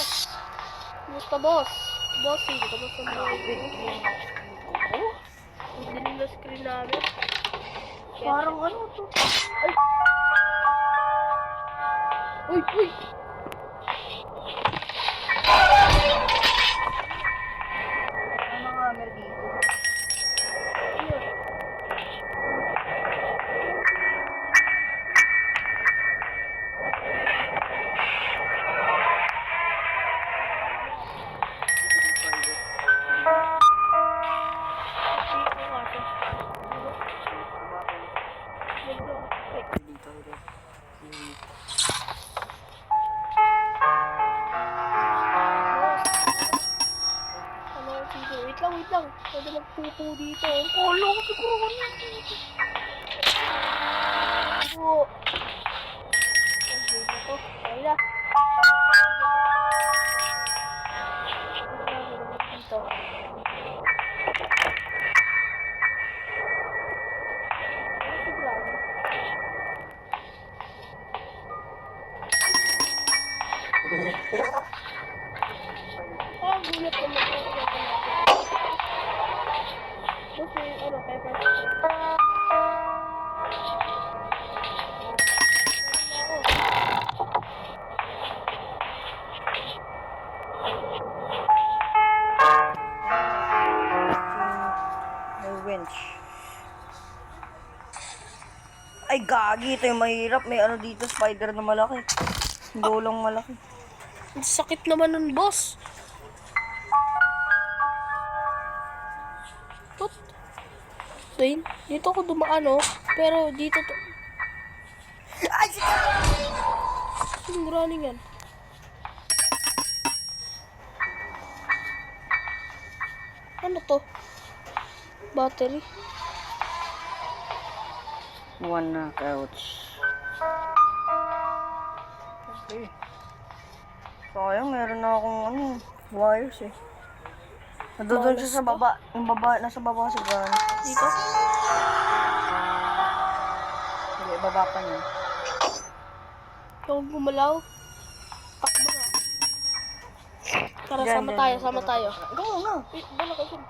Kumusta, boss? Bossing, kamusta mo? Ang dilim na screen namin. Parang ano to? Ay! Uy! Uy! Ano nga meron dito? Ayun. Wait lang. Pwede magpupo dito. Oh, loko siguro yan. Oo. Ang game na to. Kaya na. Dito. Gulat ko na. Kasi, pepper. May winch. Ay, gagi. Ito yung mahirap. May ano dito, spider na malaki. Dolong malaki. Ang sakit naman nun, boss. Tot. Dito ako dumaan, oh. Pero dito to. Ay, sige! Yung running yan. Ano to? Battery. One knockout. Okay. Sayang, meron na akong ano, wires eh. Nandun siya sa baba. Yung baba, nasa baba sa ground. Dito? Hindi, baba pa niya. Huwag gumalaw. Takbo na. Tara, Diyan, sama diyan. tayo. Go nga. Wait, bala ka dyan.